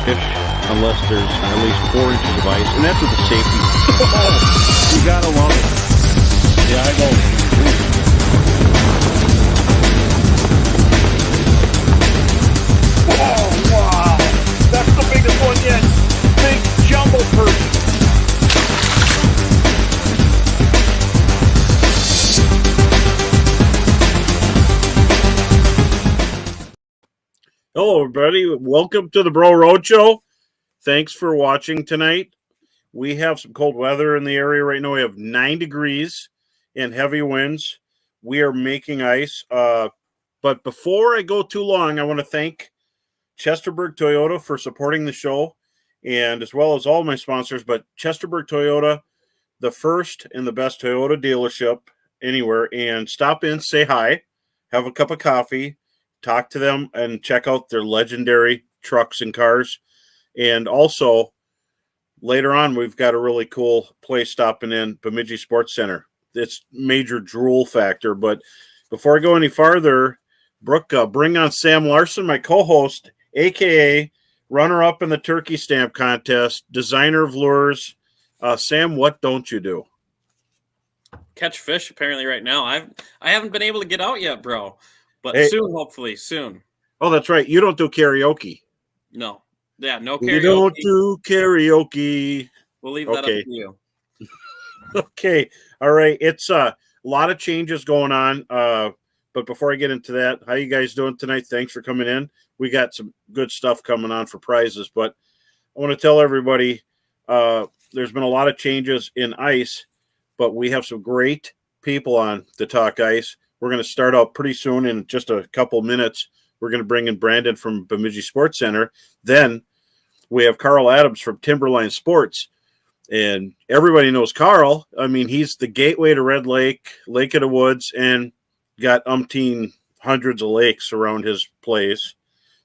fish unless there's at least 4 inches of ice, and that's with the safety. You gotta love it. Yeah, I go. Oh, wow. That's the biggest one yet. Big jumbo perch. Hello, everybody. Welcome to the Bro Roadshow. Thanks for watching tonight. We have some cold weather in the area right now. We have 9 degrees and heavy winds. We are making ice. But before I go too long, I want to thank Chesterburg Toyota for supporting the show, and as well as all my sponsors. But Chesterburg Toyota, the first and the best Toyota dealership anywhere. And stop in, say hi, have a cup of coffee, talk to them, and check out their legendary trucks and cars. And also, later on, we've got a really cool place stopping in, Bemidji Sports Center. It's major drool factor. But before I go any farther, Brooke, bring on Sam Larsen, my co-host, a.k.a. runner-up in the turkey stamp contest, designer of lures. Sam, what don't you do? Catch fish, apparently, right now. I haven't been able to get out yet, bro. But Hey. soon, hopefully, soon. Oh, that's right. You don't do karaoke. No. Yeah, no karaoke. You don't do karaoke. We'll leave that up to you. Okay. All right. It's a lot of changes going on. But before I get into that, how you guys doing tonight? Thanks for coming in. We got some good stuff coming on for prizes. But I want to tell everybody there's been a lot of changes in ice, but we have some great people on to talk ice. We're going to start out pretty soon in just a couple minutes. We're going to bring in Brandon from Bemidji Sports Center. Then we have Carl Adams from Timberline Sports. And everybody knows Carl. I mean, he's the gateway to Red Lake, Lake of the Woods, and got umpteen hundreds of lakes around his place,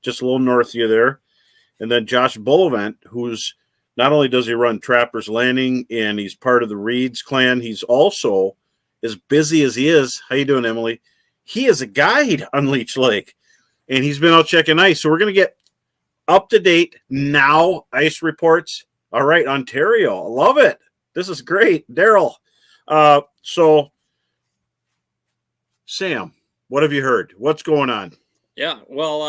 just a little north of you there. And then Josh Bullivant, who's not only does he run Trapper's Landing and he's part of the Reeds clan, he's also, as busy as he is, how you doing, Emily? He is a guide on Leech Lake, and he's been out checking ice. So we're going to get up-to-date now ice reports. All right, Ontario. I love it. This is great. Daryl. So, Sam, what have you heard? What's going on? Yeah, well,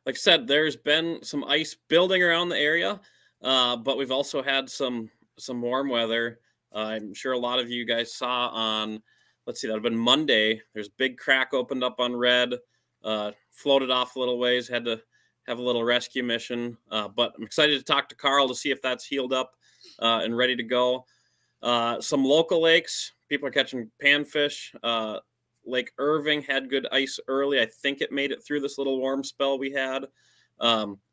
like I said, there's been some ice building around the area, but we've also had some warm weather. I'm sure a lot of you guys saw on, let's see, that would have been Monday. There's a big crack opened up on Red, floated off a little ways, had to have a little rescue mission. But I'm excited to talk to Carl to see if that's healed up and ready to go. Some local lakes, people are catching panfish. Lake Irving had good ice early. I think it made it through this little warm spell we had.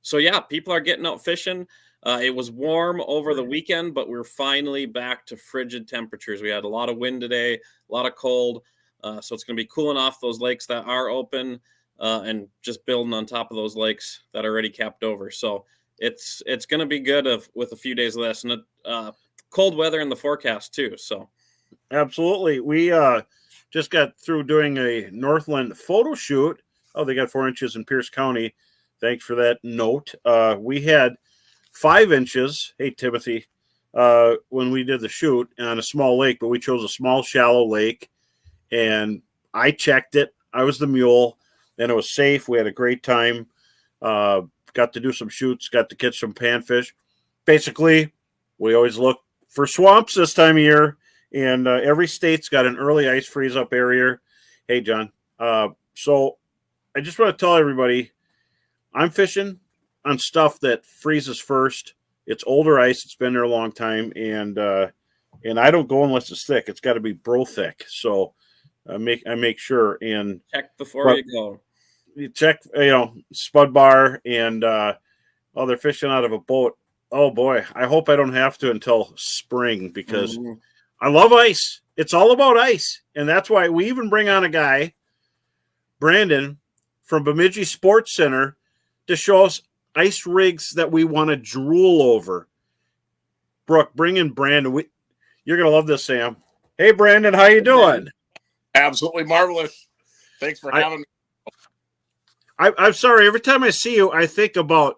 So, yeah, people are getting out fishing. It was warm over the weekend, but we're finally back to frigid temperatures. We had a lot of wind today, a lot of cold. So it's going to be cooling off those lakes that are open and just building on top of those lakes that are already capped over. So it's going to be good with a few days of this. And cold weather in the forecast, too. So absolutely. We just got through doing a Northland photo shoot. Oh, they got 4 inches in Pierce County. Thanks for that note. We had 5 inches. Hey, Timothy, when we did the shoot on a small lake, but we chose a small, shallow lake, and I checked it. I was the mule, and it was safe. We had a great time. Got to do some shoots, got to catch some panfish. Basically, we always look for swamps this time of year, and every state's got an early ice freeze up area. Hey, John. So I just want to tell everybody, I'm fishing on stuff that freezes first. It's older ice. It's been there a long time, and I don't go unless it's thick. It's got to be bro thick. So I make sure and check before you go. You check, spud bar, and they're fishing out of a boat. Oh boy, I hope I don't have to until spring because I love ice. It's all about ice, and that's why we even bring on a guy, Brandon, from Bemidji Sports Center, to show us ice rigs that we want to drool over. Brooke, bring in Brandon. You're going to love this, Sam. Hey, Brandon, how you doing? Absolutely marvelous. Thanks for having me. I'm sorry. Every time I see you, I think about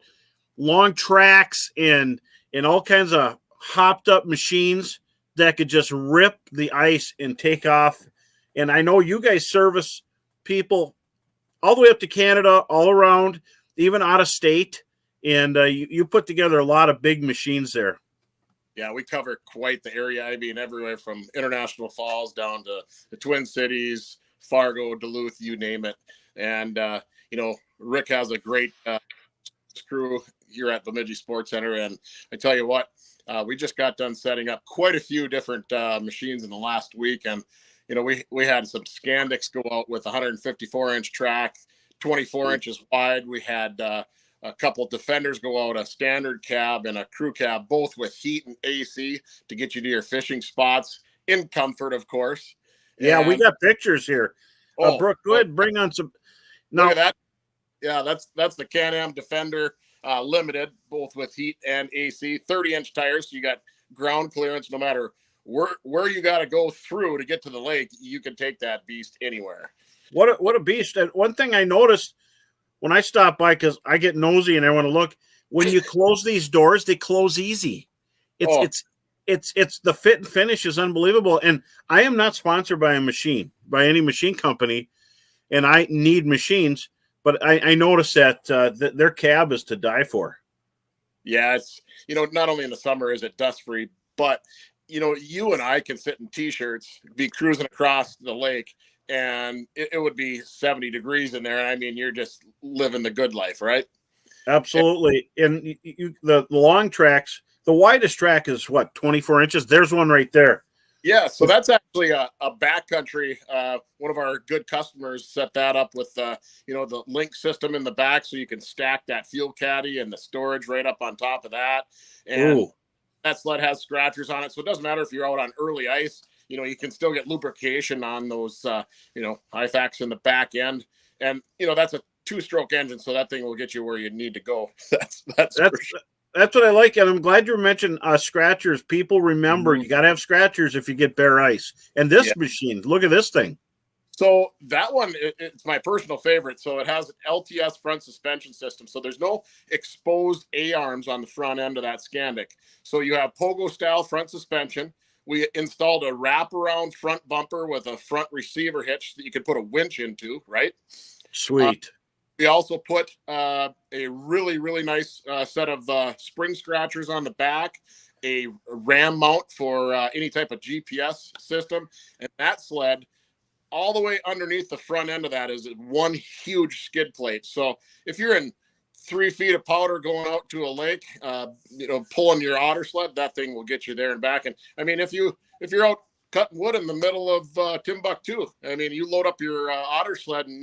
long tracks and all kinds of hopped up machines that could just rip the ice and take off. And I know you guys service people all the way up to Canada, all around, even out of state. And you put together a lot of big machines there. Yeah, we cover quite the area. I mean, everywhere from International Falls down to the Twin Cities, Fargo, Duluth, you name it. And, Rick has a great crew here at Bemidji Sports Center. And I tell you what, we just got done setting up quite a few different machines in the last week. And, we had some Scandics go out with 154-inch track, 24 inches wide. We had a couple Defenders go out, a standard cab and a crew cab, both with heat and AC to get you to your fishing spots in comfort, of course. Yeah, we got pictures here. Brooke, go ahead, bring on some. Now, look at that. Yeah, that's the Can-Am Defender Limited, both with heat and AC, 30-inch tires. So you got ground clearance no matter where you got to go through to get to the lake. You can take that beast anywhere. What a beast. And one thing I noticed when I stop by, because I get nosy and I want to look, when you close these doors, they close easy. It's the fit and finish is unbelievable. And I am not sponsored by any machine company, and I need machines, but I noticed that their cab is to die for. Yeah, it's, not only in the summer is it dust free, but you and I can sit in t-shirts, be cruising across the lake, and it would be 70 degrees in there. And I mean, you're just living the good life, right? Absolutely. And the long tracks, the widest track is what, 24 inches? There's one right there. Yeah. So that's actually a backcountry. One of our good customers set that up with, the link system in the back. So you can stack that fuel caddy and the storage right up on top of that. And Ooh. That sled has scratchers on it. So it doesn't matter if you're out on early ice, you can still get lubrication on those, Hyfax in the back end. And, that's a 2-stroke engine. So that thing will get you where you need to go. That's what I like. And I'm glad you mentioned scratchers. People remember you got to have scratchers if you get bare ice. And this machine, look at this thing. So that one, it's my personal favorite. So it has an LTS front suspension system. So there's no exposed A-arms on the front end of that Scandic. So you have pogo style front suspension. We installed a wraparound front bumper with a front receiver hitch that you could put a winch into, right? Sweet. We also put a really, really nice set of spring scratchers on the back, a ram mount for any type of GPS system. And that sled, all the way underneath the front end of that is one huge skid plate. So if you're in 3 feet of powder going out to a lake, pulling your otter sled, that thing will get you there and back. And I mean, if you're out cutting wood in the middle of Timbuktu, I mean, you load up your otter sled and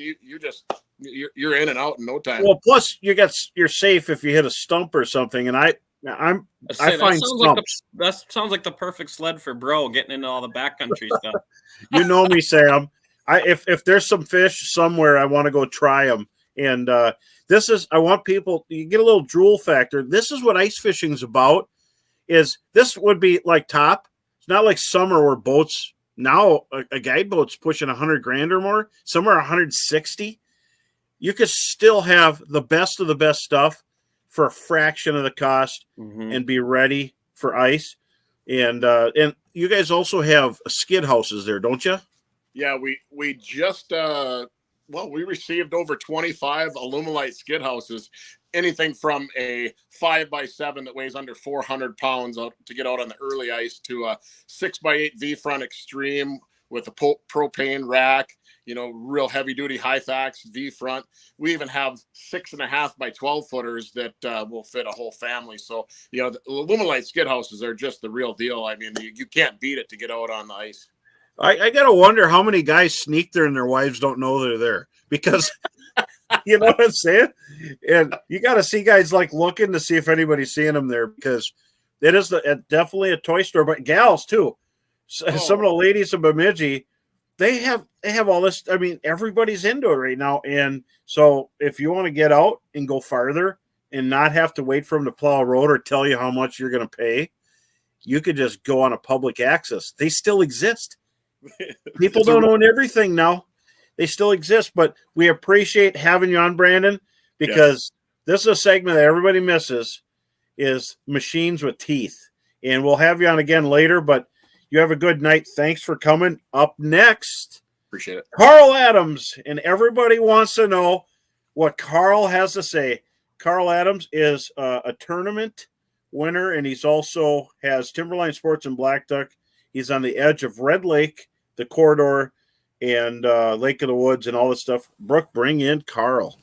you're in and out in no time. Well, plus you're safe if you hit a stump or something. And I find stumps. That sounds like the perfect sled for bro getting into all the backcountry stuff. You know me, Sam. If there's some fish somewhere, I want to go try them. And I want people, you get a little drool factor. This is what ice fishing is about. This would be like top. It's not like summer where boats now a guide boat's pushing $100,000 or more. Some are 160. You could still have the best of the best stuff for a fraction of the cost and be ready for ice. And you guys also have skid houses there, don't you? Yeah, we just we received over 25 Alumilite skid houses, anything from a 5x7 that weighs under 400 pounds to get out on the early ice to a 6x8 V-front extreme with a propane rack, real heavy duty Hyfax V-front. We even have 6.5 by 12 footers that will fit a whole family. So, the Alumilite skid houses are just the real deal. I mean, you can't beat it to get out on the ice. I got to wonder how many guys sneak there and their wives don't know they're there because you know what I'm saying? And you got to see guys like looking to see if anybody's seeing them there because it is definitely a toy store, but gals too. Some of the ladies of Bemidji, they have all this. I mean, everybody's into it right now. And so if you want to get out and go farther and not have to wait for them to plow a road or tell you how much you're going to pay, you could just go on a public access. They still exist. People don't own everything now. They still exist, but we appreciate having you on, Brandon, because this is a segment that everybody misses, is machines with teeth. And we'll have you on again later, but you have a good night. Thanks for coming. Up next, Appreciate it. Carl Adams. And everybody wants to know what Carl has to say. Carl Adams is a tournament winner, and he's also has Timberline Sports in Black Duck. He's on the edge of Red Lake, the corridor, and Lake of the Woods and all this stuff. Brooke, bring in Carl.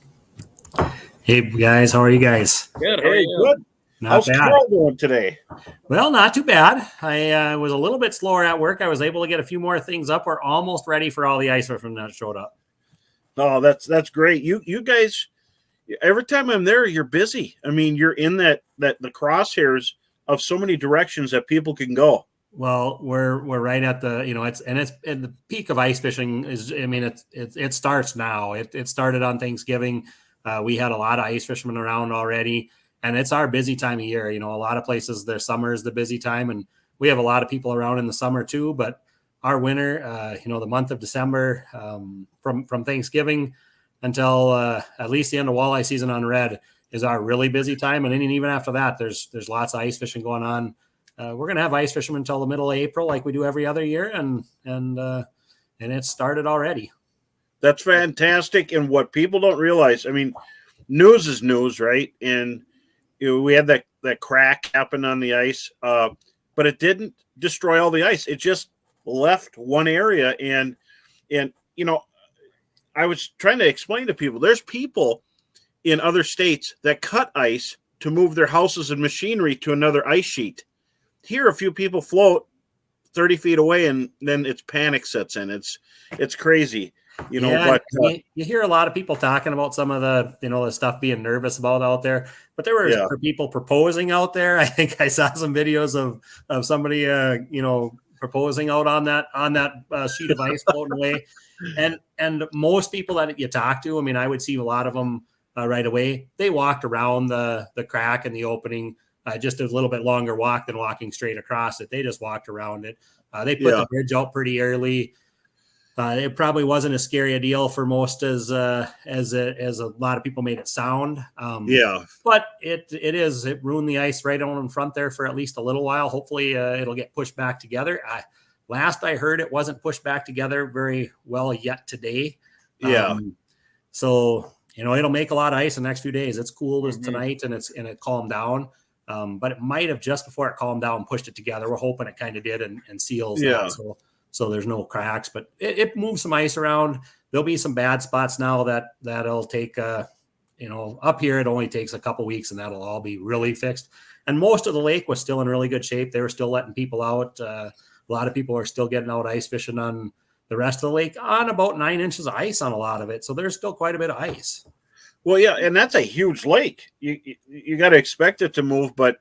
Hey guys, how are you guys? Good. How are Hey, you? good. Not How's bad. Carl doing today? Well, not too bad. I was a little bit slower at work. I was able to get a few more things up. We're almost ready for all the ice from that showed up. Oh, that's great. You guys, every time I'm there, you're busy. I mean, you're in the crosshairs of so many directions that people can go. Well, we're right at the it's at the peak of ice fishing is. I mean, it starts now. It started on Thanksgiving. We had a lot of ice fishermen around already, and it's our busy time of year. A lot of places their summer is the busy time, and we have a lot of people around in the summer too. But our winter, the month of December, from Thanksgiving until at least the end of walleye season on red is our really busy time, and then even after that, there's lots of ice fishing going on. We're going to have ice fishermen until the middle of April, like we do every other year, and it started already. That's fantastic. And what people don't realize, I mean, news is news, right? And we had that crack happen on the ice, but it didn't destroy all the ice. It just left one area. And I was trying to explain to people, there's people in other states that cut ice to move their houses and machinery to another ice sheet. Here, a few people float 30 feet away, and then it's panic sets in. It's crazy, Yeah, but you hear a lot of people talking about some of the the stuff being nervous about out there, but there were people proposing out there. I think I saw some videos of somebody proposing out on that sheet of ice floating away, and most people that you talk to, I mean, I would see a lot of them right away. They walked around the crack and the opening. Just a little bit longer walk than walking straight across it. They just walked around it. They put the bridge out pretty early. It probably wasn't as scary a deal for most as a lot of people made it sound. But it ruined the ice right on in front there for at least a little while. Hopefully it'll get pushed back together. Last I heard, it wasn't pushed back together very well yet today. So it'll make a lot of ice in the next few days. It's cool tonight and it calmed down. But it might have just before it calmed down pushed it together. We're hoping it kind of did and seals that. So there's no cracks, but it moves some ice around. There'll be some bad spots now that'll take up here. It only takes a couple weeks and that'll all be really fixed. And most of the lake was still in really good shape. They were still letting people out. A lot of people are still getting out ice fishing on the rest of the lake on about 9 inches of ice on a lot of it. So there's still quite a bit of ice. Well, yeah, and that's a huge lake. You got to expect it to move, but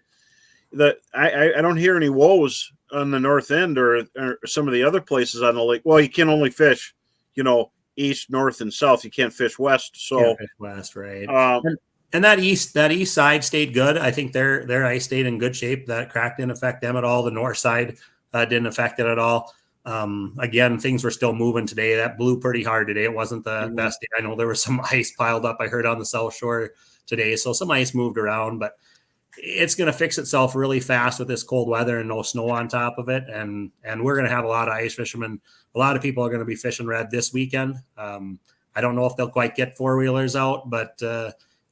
I don't hear any woes on the north end or some of the other places on the lake. Well, you can only fish, east, north, and south. You can't fish west. So fish west, right? And that east side stayed good. I think their ice stayed in good shape. That crack didn't affect them at all. The north side didn't affect it at all. Again, things were still moving today. That blew pretty hard today. It wasn't the best day. I know there was some ice piled up. I heard on the South Shore today. So some ice moved around, but it's going to fix itself really fast with this cold weather and no snow on top of it. And we're going to have a lot of ice fishermen. A lot of people are going to be fishing red this weekend. I don't know if they'll quite get 4-wheelers out, but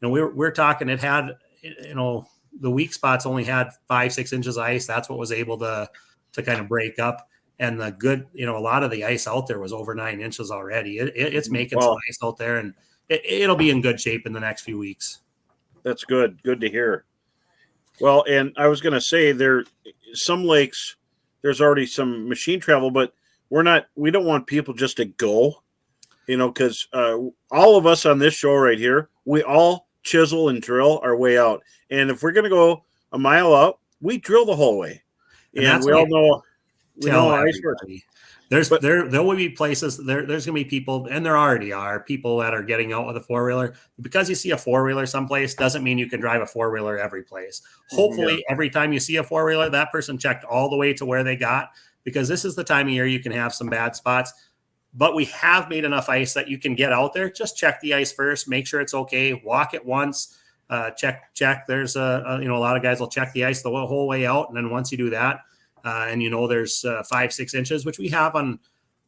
we're talking, it had, the weak spots only had 5-6 inches of ice. That's what was able to kind of break up. And the good, a lot of the ice out there was over 9 inches already. It's making some ice out there, and it'll be in good shape in the next few weeks. That's good. Good to hear. Well, and I was going to say some lakes, there's already some machine travel, but we don't want people just to go, because all of us on this show right here, we all chisel and drill our way out. And if we're going to go a mile out, we drill the whole way. And we all know. There will be places there's going to be people, and there already are people that are getting out with a 4-wheeler. Because you see a 4-wheeler someplace doesn't mean you can drive a 4-wheeler every place. Hopefully every time you see a 4-wheeler, that person checked all the way to where they got, because this is the time of year you can have some bad spots. But we have made enough ice that you can get out there. Just check the ice first, make sure it's okay, walk it once. check. There's a lot of guys will check the ice the whole way out. And then once you do that, and there's 5-6 inches, which we have on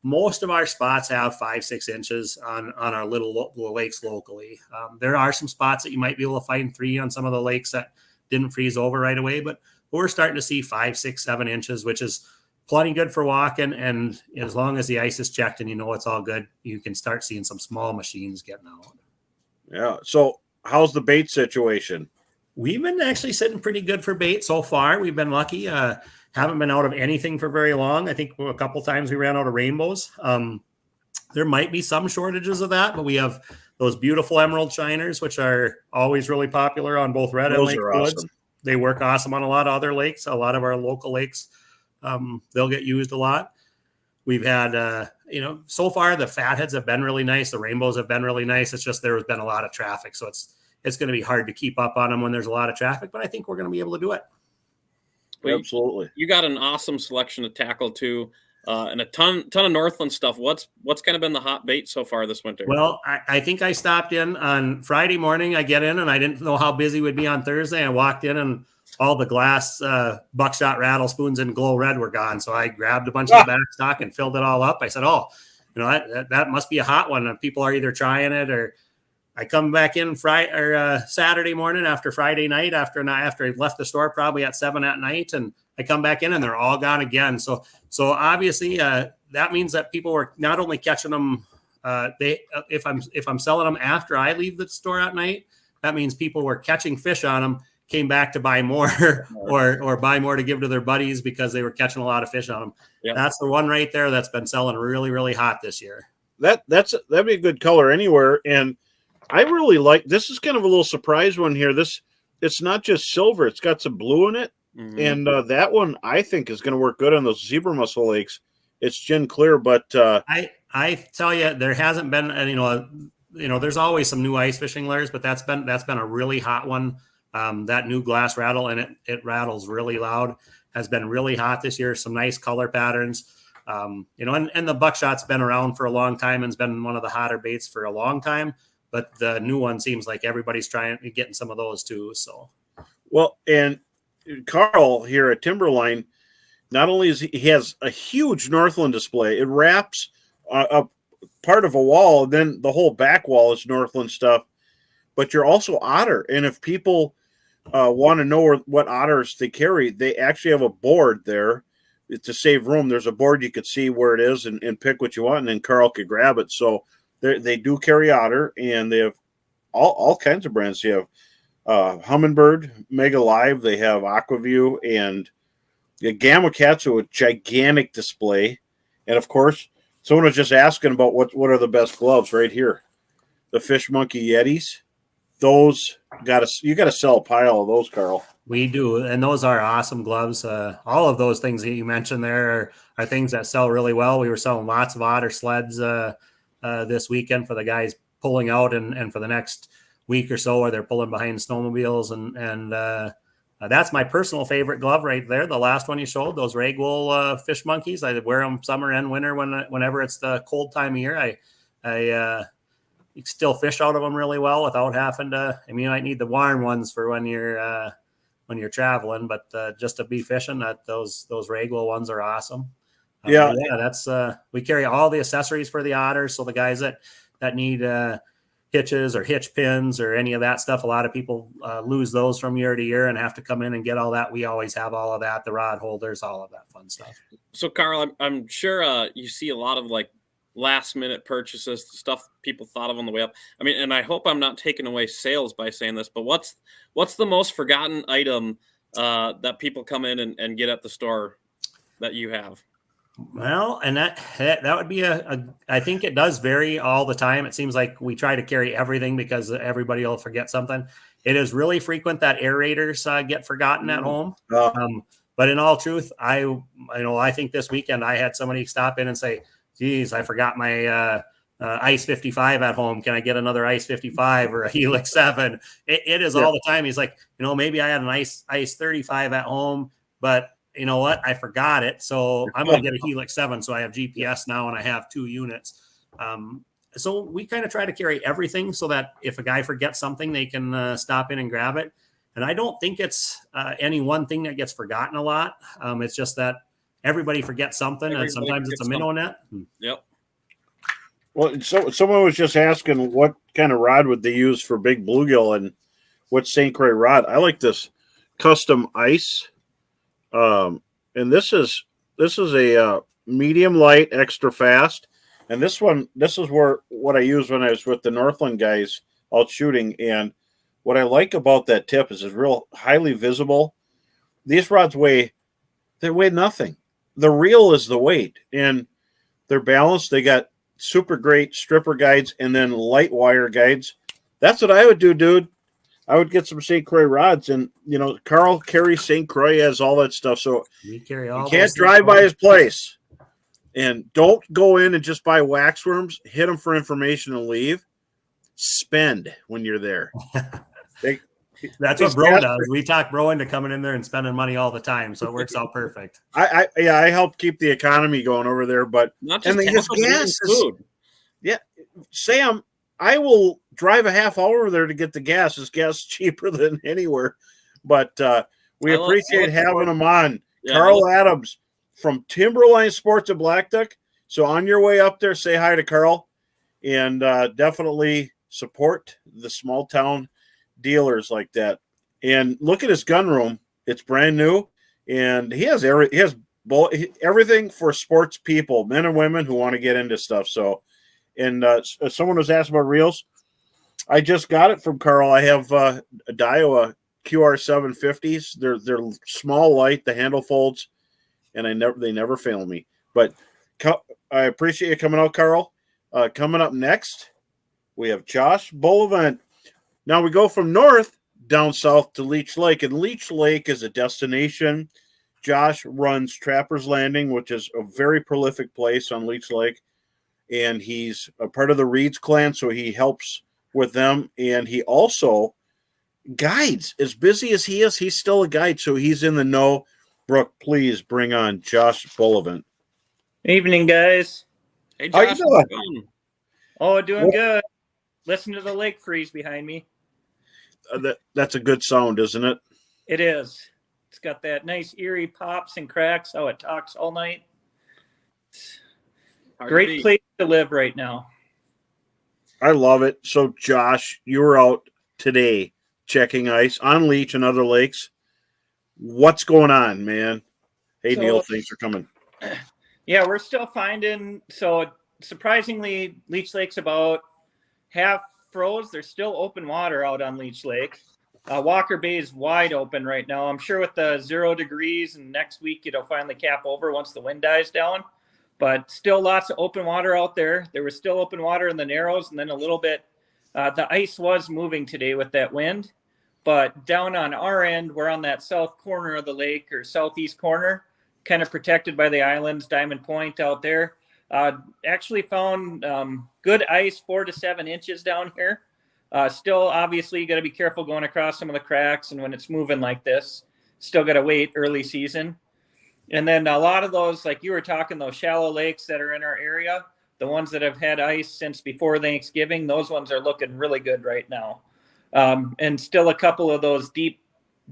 most of our spots have 5-6 inches on our little lakes locally. There are some spots that you might be able to find 3 on some of the lakes that didn't freeze over right away, but we're starting to see 5, 6, 7 inches, which is plenty good for walking. And as long as the ice is checked and it's all good, you can start seeing some small machines getting out. Yeah. So how's the bait situation? We've been actually sitting pretty good for bait so far. We've been lucky. Haven't been out of anything for very long. I think a couple times we ran out of rainbows. There might be some shortages of that, but we have those beautiful emerald shiners, which are always really popular on both Red and Lake Woods. Awesome. They work awesome on a lot of other lakes, a lot of our local lakes. They'll get used a lot. We've had, so far the fatheads have been really nice. The rainbows have been really nice. It's just there has been a lot of traffic. So it's going to be hard to keep up on them when there's a lot of traffic, but I think we're going to be able to do it. Well, absolutely. You got an awesome selection of tackle too, and a ton of Northland stuff. What's kind of been the hot bait so far this winter? Well, I think I stopped in on Friday morning. I get in and I didn't know how busy we'd be on Thursday. I walked in and all the glass buckshot rattle spoons and glow red were gone. So I grabbed a bunch of the back stock and filled it all up. I said, that must be a hot one. People are either trying it or I come back in Saturday morning after Friday night after I left the store probably at 7 at night, and I come back in and they're all gone again. So obviously that means that people were not only catching them. If I'm selling them after I leave the store at night, that means people were catching fish on them, came back to buy more or buy more to give to their buddies because they were catching a lot of fish on them. Yeah. That's the one right there that's been selling really, really hot this year. That'd be a good color anywhere. And I really like, this is kind of a little surprise one here. It's not just silver, it's got some blue in it. Mm-hmm. And that one I think is going to work good on those zebra mussel lakes. It's gin clear, but I tell you, there hasn't been, there's always some new ice fishing lures, but that's been a really hot one. That new glass rattle, and it rattles really loud, has been really hot this year. Some nice color patterns, and the buckshot's been around for a long time and has been one of the hotter baits for a long time. But the new one seems like everybody's getting some of those too. So, well, and Carl here at Timberline, not only he has a huge Northland display, it wraps up part of a wall, then the whole back wall is Northland stuff. But you're also otter, and if people want to know what otters they carry, they actually have a board there to save room. There's a board you could see where it is and pick what you want, and then Carl could grab it. So they do carry otter, and they have all kinds of brands. You have Humminbird, Mega Live, they have Aquaview, and the Gamma Cats with gigantic display. And of course, someone was just asking about what are the best gloves right here. The Fish Monkey Yetis. Those you gotta sell a pile of those, Carl. We do, and those are awesome gloves. All of those things that you mentioned there are things that sell really well. We were selling lots of otter sleds this weekend for the guys pulling out, and for the next week or so, where they're pulling behind snowmobiles, and that's my personal favorite glove right there. The last one you showed, those ragwool Fish Monkeys. I wear them summer and winter whenever it's the cold time of year. You can still fish out of them really well without having to. I mean, you might need the warm ones for when you're traveling, but just to be fishing, those ragwool ones are awesome. That's we carry all the accessories for the otters. So the guys that need hitches or hitch pins or any of that stuff, a lot of people lose those from year to year and have to come in and get all that. We always have all of that, the rod holders, all of that fun stuff. So Carl, I'm sure you see a lot of like last minute purchases, stuff people thought of on the way up. I mean, and I hope I'm not taking away sales by saying this, but what's the most forgotten item that people come in and get at the store that you have? Well, and that would be I think it does vary all the time. It seems like we try to carry everything because everybody will forget something. It is really frequent that aerators get forgotten at home. But in all truth, I think this weekend I had somebody stop in and say, geez, I forgot my Ice 55 at home. Can I get another Ice 55 or a Helix 7? It is all the time. He's like, maybe I had an Ice 35 at home, but you know what? I forgot it. So I'm going to get a Helix 7. So I have GPS now and I have 2 units. so we kind of try to carry everything so that if a guy forgets something, they can stop in and grab it. And I don't think it's any one thing that gets forgotten a lot. It's just that everybody forgets something, and sometimes it's a minnow net. Yep. Well, so someone was just asking what kind of rod would they use for big bluegill and what St. Croix rod. I like this custom ice, and this is a medium light, extra fast. And this is what I used when I was with the Northland guys out shooting. And what I like about that tip is it's real highly visible. These rods weigh nothing. The reel is the weight, and they're balanced. They got super great stripper guides and then light wire guides. That's what I would do, dude. I would get some St. Croix rods, and Carl carries St. Croix, has all that stuff. So you can't drive by his place. And don't go in and just buy wax worms, hit them for information and leave. Spend when you're there. That's what Bro does. We talk Bro into coming in there and spending money all the time, so it works out perfect. I help keep the economy going over there, but not just gas food. Yeah, Sam, I will drive a half hour over there to get the gas. This gas is cheaper than anywhere, but we appreciate having them on. Yeah, Carl Adams from Timberline Sports at Black Duck. So on your way up there, say hi to Carl, and definitely support the small town dealers like that. And look at his gun room; it's brand new, and he has everything for sports people, men and women who want to get into stuff. So, and someone was asking about reels. I just got it from Carl. I have a Daiwa QR750s. They're small, light. The handle folds, and they never fail me. But I appreciate you coming out, Carl. Coming up next, we have Josh Bullivant. Now we go from north down south to Leech Lake, and Leech Lake is a destination. Josh runs Trapper's Landing, which is a very prolific place on Leech Lake, and he's a part of the Reeds clan, so he helps with them, and he also guides. As busy as he is, he's still a guide, so he's in the know. Brooke, please bring on Josh Bullivant. Evening, guys. Hey, Josh, how you doing? Oh, doing good. Listen to the lake freeze behind me. That's a good sound, isn't it? It is. It's got that nice eerie pops and cracks. How it talks all night. Great place to live right now. I love it. So, Josh, you were out today checking ice on Leech and other lakes. What's going on, man? Hey, Neil, thanks for coming. Yeah, we're still finding. So, surprisingly, Leech Lake's about half froze. There's still open water out on Leech Lake. Walker Bay is wide open right now. I'm sure with the 0 degrees and next week it'll finally cap over once the wind dies down. But still lots of open water out there. There was still open water in the Narrows, and then a little bit. The ice was moving today with that wind. But down on our end, we're on that south corner of the lake, or southeast corner, kind of protected by the islands, Diamond Point out there. Actually found good ice, 4 to 7 inches down here. Still, obviously, you got to be careful going across some of the cracks, and when it's moving like this, still got to wait early season. And then a lot of those, like you were talking, those shallow lakes that are in our area, the ones that have had ice since before Thanksgiving, those ones are looking really good right now. And still a couple of those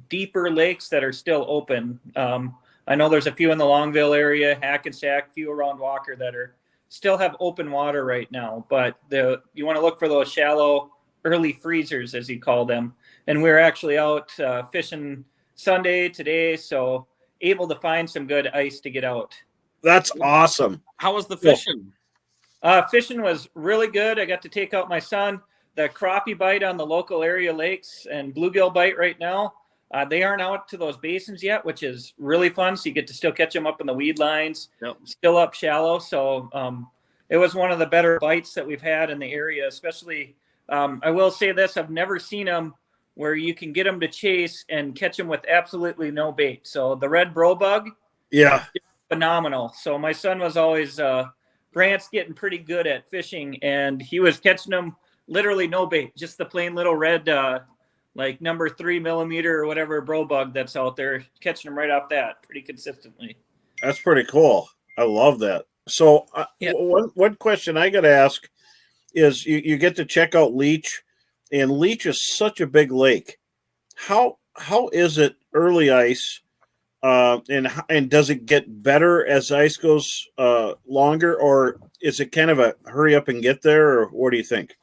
deeper lakes that are still open. I know there's a few in the Longville area, Hackensack, few around Walker that are still have open water right now. But you want to look for those shallow early freezers, as you call them. And we're actually out fishing Sunday today, so able to find some good ice to get out. That's awesome. How was the fishing? Fishing was really good. I got to take out my son. The crappie bite on the local area lakes and bluegill bite right now. They aren't out to those basins yet, which is really fun. So you get to still catch them up in the weed lines, still up shallow. So it was one of the better bites that we've had in the area, especially. I will say this, I've never seen them where you can get them to chase and catch them with absolutely no bait. So the red bro bug, phenomenal. So my son was always, Brant's getting pretty good at fishing, and he was catching them literally no bait, just the plain little red, like number 3 millimeter or whatever bro bug that's out there, catching them right off that pretty consistently. That's pretty cool. I love that. So one question I got to ask, is you get to check out Leech, and Leech is such a big lake. How is it early ice, and does it get better as ice goes longer, or is it kind of a hurry up and get there, or what do you think?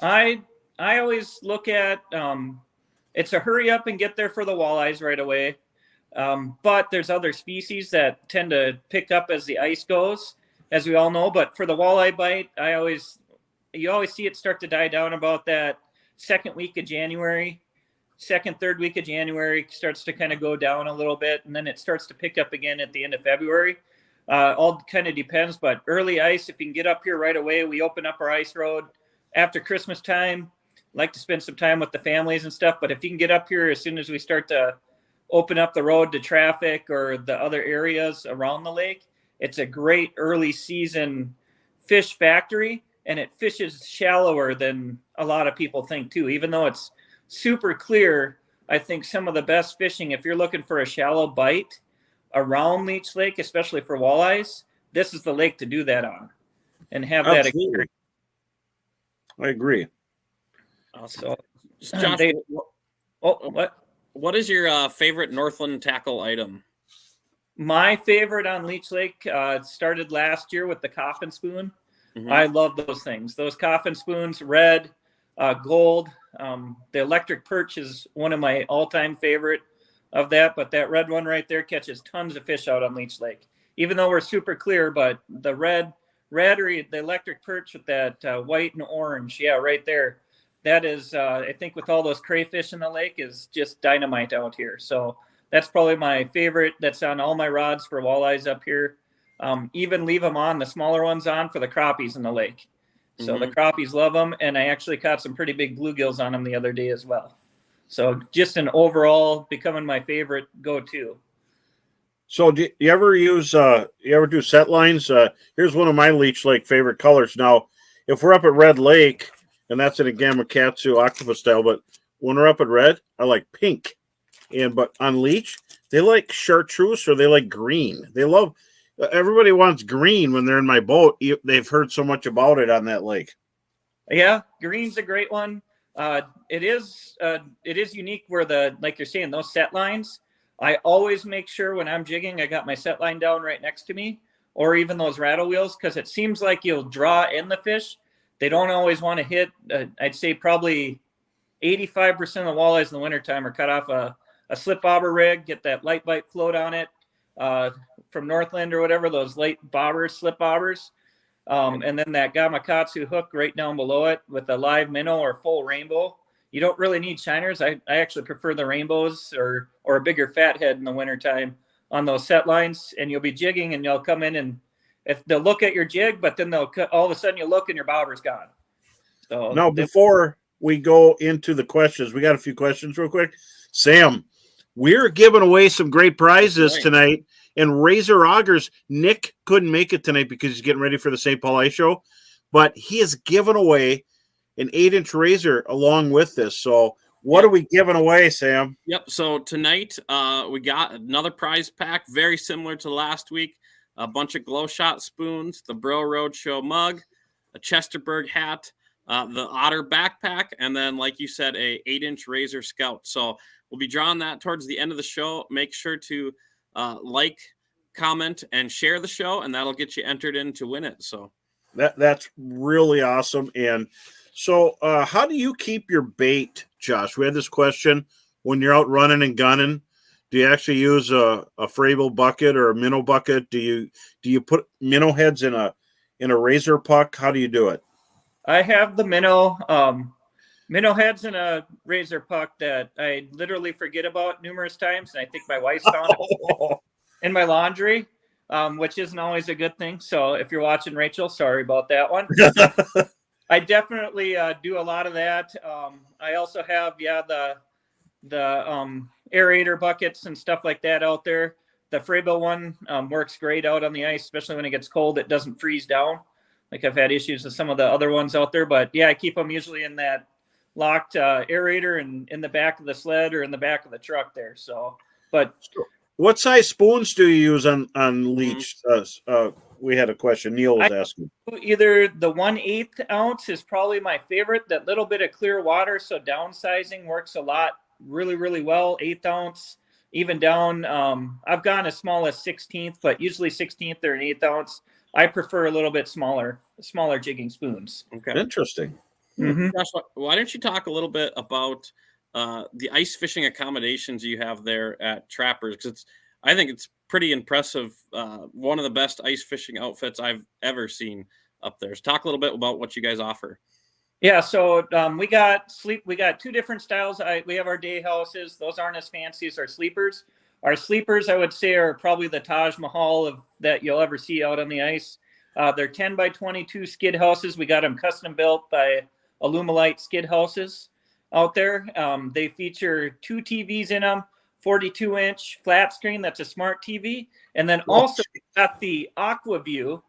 I always look at it's a hurry up and get there for the walleyes right away. But there's other species that tend to pick up as the ice goes, as we all know. But for the walleye bite, you always see it start to die down about that second week of January. Second, third week of January starts to kind of go down a little bit, and then it starts to pick up again at the end of February. All kind of depends, but early ice, if you can get up here right away, we open up our ice road after Christmas time. Like to spend some time with the families and stuff, but if you can get up here as soon as we start to open up the road to traffic or the other areas around the lake, it's a great early season fish factory, and it fishes shallower than a lot of people think too. Even though it's super clear, I think some of the best fishing, if you're looking for a shallow bite around Leech Lake, especially for walleyes, this is the lake to do that on and have that experience. I agree. So, Josh, what is your favorite Northland tackle item? My favorite on Leech Lake started last year with the coffin spoon. Mm-hmm. I love those things. Those coffin spoons, red, gold. The electric perch is one of my all-time favorite of that, but that red one right there catches tons of fish out on Leech Lake. Even though we're super clear, but the red or the electric perch with that white and orange, yeah, right there. That is, I think with all those crayfish in the lake, is just dynamite out here. So that's probably my favorite. That's on all my rods for walleyes up here. Even leave them on, the smaller ones on for the crappies in the lake. So the crappies love them, and I actually caught some pretty big bluegills on them the other day as well. So just an overall becoming my favorite go-to. So do you ever do set lines? Here's one of my Leech Lake favorite colors. Now, if we're up at Red Lake, and that's in a Gamakatsu octopus style, but when we're up at red, I like pink. But on Leech, they like chartreuse or they like green. They love, everybody wants green when they're in my boat. They've heard so much about it on that lake. Yeah, green's a great one. It is unique where like you're saying, those set lines, I always make sure when I'm jigging, I got my set line down right next to me, or even those rattle wheels, because it seems like you'll draw in the fish. They don't always want to hit. I'd say probably 85% of the walleyes in the wintertime are cut off a slip bobber rig, get that light bite float on it from Northland or whatever, those light bobbers, slip bobbers. And then that Gamakatsu hook right down below it with a live minnow or full rainbow. You don't really need shiners. I actually prefer the rainbows or a bigger fathead in the wintertime on those set lines. And you'll be jigging and you'll come in and if they'll look at your jig, but then all of a sudden you look and your bobber's gone. So now, before we go into the questions, we got a few questions real quick. Sam, we're giving away some great prizes tonight. And Razor Augers, Nick couldn't make it tonight because he's getting ready for the St. Paul Ice Show, but he has given away an 8-inch razor along with this. So what are we giving away, Sam? Yep. So tonight we got another prize pack, very similar to last week. A bunch of Glow Shot spoons, the Bro Roadshow mug, a Chesterburg hat, the Otter backpack, and then, like you said, a 8-inch Razor Scout. So we'll be drawing that towards the end of the show. Make sure to like, comment, and share the show, and that'll get you entered in to win it. So that's really awesome. And so how do you keep your bait, Josh? We had this question when you're out running and gunning. Do you actually use a Frable bucket or a minnow bucket? Do you put minnow heads in a razor puck? How do you do it? I have the minnow heads in a razor puck that I literally forget about numerous times, and I think my wife's found it in my laundry, which isn't always a good thing. So if you're watching, Rachel, sorry about that one. I definitely do a lot of that. I also have the aerator buckets and stuff like that out there. The Frabo one works great out on the ice, especially when it gets cold. It doesn't freeze down. Like I've had issues with some of the other ones out there, but yeah, I keep them usually in that locked aerator and in the back of the sled or in the back of the truck there. So, but What size spoons do you use on leech? We had a question. Neil was asking. Either the 1/8 ounce is probably my favorite. That little bit of clear water, so downsizing works a lot, really, really well. 1/8 ounce, even down. I've gone as small as 16th, but usually 16th or an 1/8 ounce. I prefer a little bit smaller jigging spoons. Okay. Interesting. Mm-hmm. Josh, why don't you talk a little bit about the ice fishing accommodations you have there at Trappers? Because I think it's pretty impressive. One of the best ice fishing outfits I've ever seen up there. So talk a little bit about what you guys offer. Yeah, so we got 2 different styles. We have our day houses. Those aren't as fancy as our sleepers. Our sleepers, I would say, are probably the Taj Mahal of that you'll ever see out on the ice. They're 10 by 22 skid houses. We got them custom built by Alumilite skid houses out there. They feature 2 TVs in them, 42-inch flat screen. That's a smart TV. And then also got the AquaView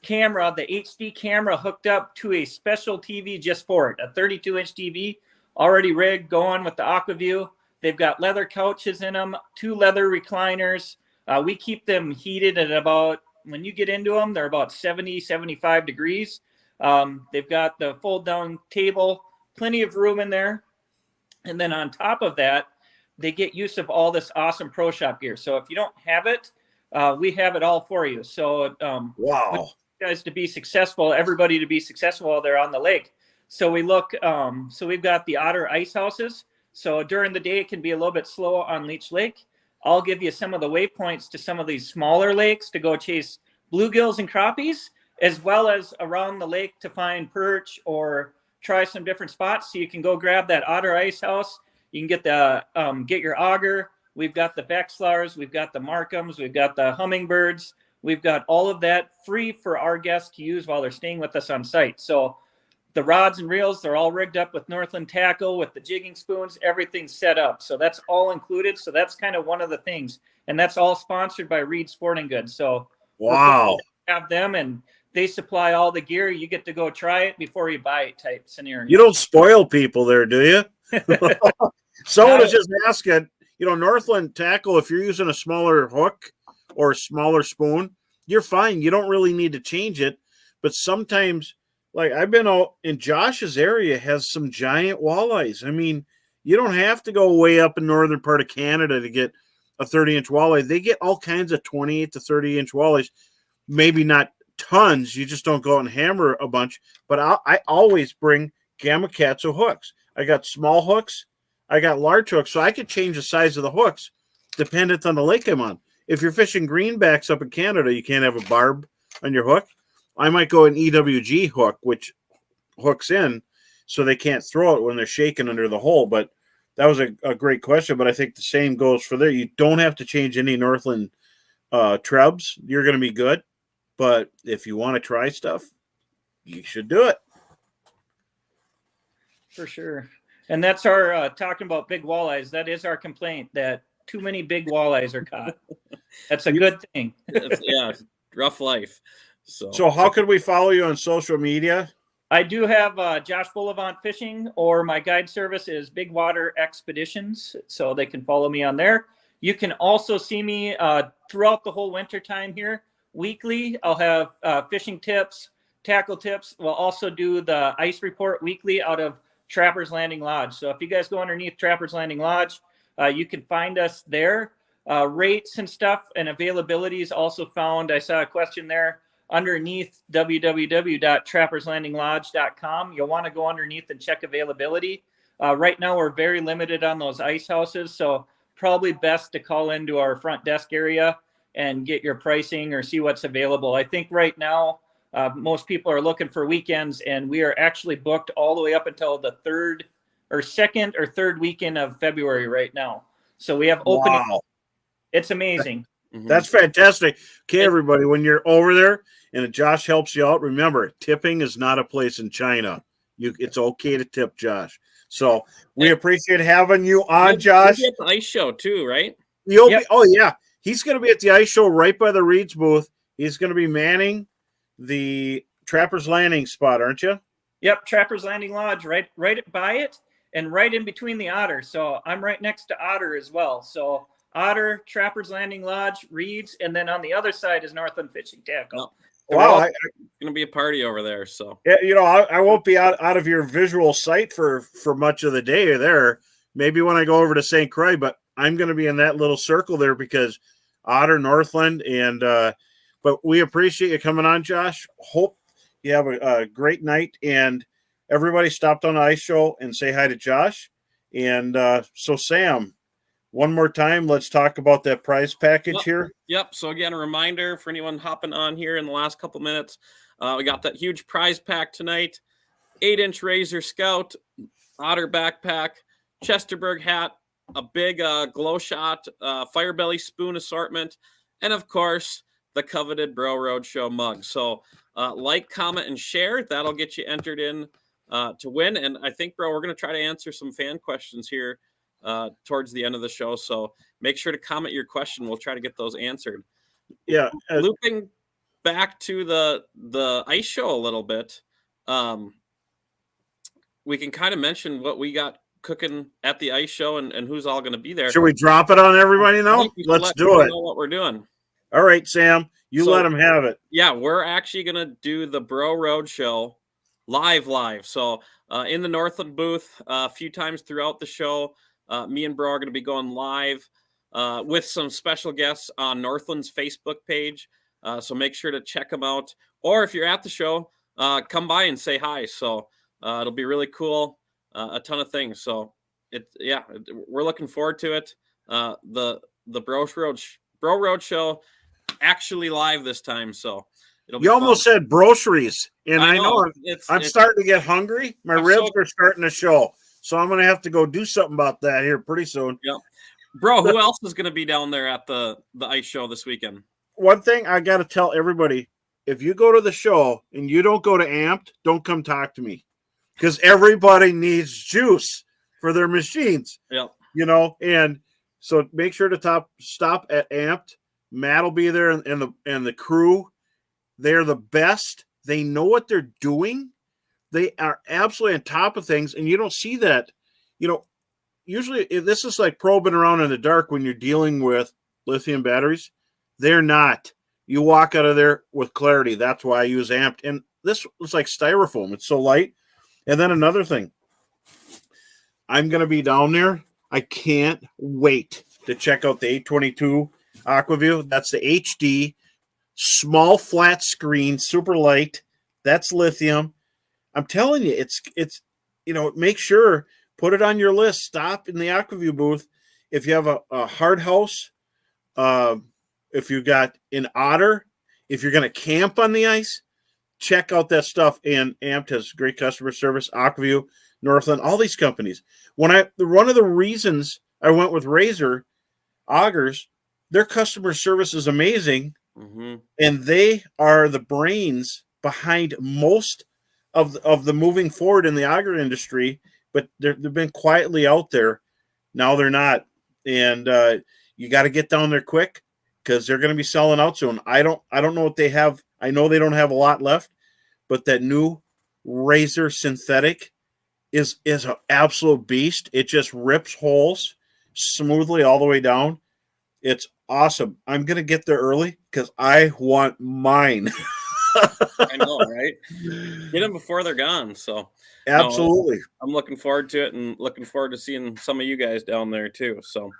camera, the HD camera hooked up to a special TV just for it, a 32-inch TV already rigged, going with the AquaView. They've got leather couches in them, 2 leather recliners. We keep them heated at about, when you get into them, they're about 70, 75 degrees. They've got the fold down table, plenty of room in there. And then on top of that, they get use of all this awesome Pro Shop gear. So if you don't have it, we have it all for you. So wow. Guys to be successful, everybody to be successful while they're on the lake. So we look, so we've got the Otter ice houses. So during the day, it can be a little bit slow on Leech Lake. I'll give you some of the waypoints to some of these smaller lakes to go chase bluegills and crappies, as well as around the lake to find perch or try some different spots. So you can go grab that Otter ice house. You can get get your auger. We've got the Vexlars, we've got the Markhams, we've got the hummingbirds. We've got all of that free for our guests to use while they're staying with us on site. So the rods and reels, they're all rigged up with Northland tackle, with the jigging spoons, everything's set up. So that's all included. So that's kind of one of the things. And that's all sponsored by Reed Sporting Goods. So wow, have them and they supply all the gear. You get to go try it before you buy it type scenario. You don't spoil people there, do you? Someone was just asking, Northland tackle, if you're using a smaller hook or a smaller spoon, you're fine. You don't really need to change it. But sometimes, like I've been out in Josh's area, has some giant walleyes. I mean, you don't have to go way up in northern part of Canada to get a 30-inch walleye. They get all kinds of 28 to 30-inch walleyes. Maybe not tons. You just don't go out and hammer a bunch. But I always bring Gamakatsu hooks. I got small hooks. I got large hooks. So I could change the size of the hooks dependent on the lake I'm on. If you're fishing greenbacks up in Canada, you can't have a barb on your hook. I might go an EWG hook, which hooks in so they can't throw it when they're shaking under the hole. But that was a great question. But I think the same goes for there. You don't have to change any Northland trebs. You're going to be good. But if you want to try stuff, you should do it. For sure. And that's our talking about big walleyes. That is our complaint, that too many big walleyes are caught. That's a good thing. Yeah, rough life. So how could we follow you on social media? I do have Josh Bullivant Fishing, or my guide service is Big Water Expeditions, so they can follow me on there. You can also see me throughout the whole winter time here. Weekly, I'll have fishing tips, tackle tips. We'll also do the ice report weekly out of Trappers Landing Lodge. So if you guys go underneath Trappers Landing Lodge, you can find us there. Rates and stuff and availability is also found. I saw a question there underneath www.trapperslandinglodge.com. You'll want to go underneath and check availability. Right now, we're very limited on those ice houses, so probably best to call into our front desk area and get your pricing or see what's available. I think right now, most people are looking for weekends, and we are actually booked all the way up until the second or third weekend of February right now. So we have opening. Wow. It's amazing. That's fantastic. Okay, everybody, when you're over there and Josh helps you out, remember, tipping is not a place in China. It's okay to tip Josh. So we appreciate having you on, Josh. You'll be at the ice show too, right? You'll be. Oh yeah, he's going to be at the ice show right by the Reed's booth. He's going to be manning the Trappers Landing spot, aren't you? Yep, Trappers Landing Lodge, right by it, and right in between the Otter. So I'm right next to Otter as well. So Otter, Trapper's Landing Lodge, Reed's, and then on the other side is Northland Fishing Tackle. Wow, gonna be a party over there. So yeah, I won't be out of your visual sight for much of the day there. Maybe when I go over to St. Croix, but I'm going to be in that little circle there because Otter, Northland, and but we appreciate you coming on, Josh. Hope you have a great night, and everybody stopped on the ice show and say hi to Josh. And so, Sam, one more time, let's talk about that prize package here. Yep. So again, a reminder for anyone hopping on here in the last couple minutes, we got that huge prize pack tonight: 8-inch Razor Scout, Otter backpack, Chesterberg hat, a big glow shot, Fire Belly spoon assortment, and of course the coveted Bro Roadshow mug. So like, comment, and share. That'll get you entered in to win. And I think, bro, we're going to try to answer some fan questions here towards the end of the show. So make sure to comment your question. We'll try to get those answered. Yeah. Looping back to the ice show a little bit, we can kind of mention what we got cooking at the ice show and who's all going to be there. Should we drop it on everybody now? Let's do it. Know what we're doing. All right, Sam, let them have it. Yeah, we're actually going to do the Bro Roadshow live. So in the Northland booth, a few times throughout the show, me and Bro are going to be going live with some special guests on Northland's Facebook page. So make sure to check them out. Or if you're at the show, come by and say hi. So it'll be really cool. A ton of things. So we're looking forward to it. The Bro Roadshow actually live this time. So it'll be fun. Almost said groceries, and I know I'm starting to get hungry. My ribs are starting to show. So I'm going to have to go do something about that here pretty soon. Yeah. Bro, who else is going to be down there at the ice show this weekend? One thing I got to tell everybody, if you go to the show and you don't go to Amped, don't come talk to me, because everybody needs juice for their machines. Yeah. And so make sure to stop at Amped. Matt will be there, and the crew. They're the best. They know what they're doing. They are absolutely on top of things, and you don't see that. Usually this is like probing around in the dark when you're dealing with lithium batteries. They're not. You walk out of there with clarity. That's why I use Amped. And this was like styrofoam. It's so light. And then another thing. I'm going to be down there. I can't wait to check out the 822 AquaView. That's the HD, small flat screen, super light. That's lithium. I'm telling you, it's make sure, put it on your list. Stop in the AquaView booth. If you have a hard house, if you got an Otter, if you're going to camp on the ice, check out that stuff. And Amped has great customer service. AquaView, Northland, all these companies. One of the reasons I went with Razor Augers, their customer service is amazing, and they are the brains behind most of the moving forward in the auger industry. But they've been quietly out there. Now they're not, and you got to get down there quick because they're going to be selling out soon. I don't know what they have. I know they don't have a lot left, but that new Razor synthetic is an absolute beast. It just rips holes smoothly all the way down. It's awesome. I'm going to get there early because I want mine. I know, right? Get them before they're gone. So absolutely. I'm looking forward to it, and looking forward to seeing some of you guys down there too. So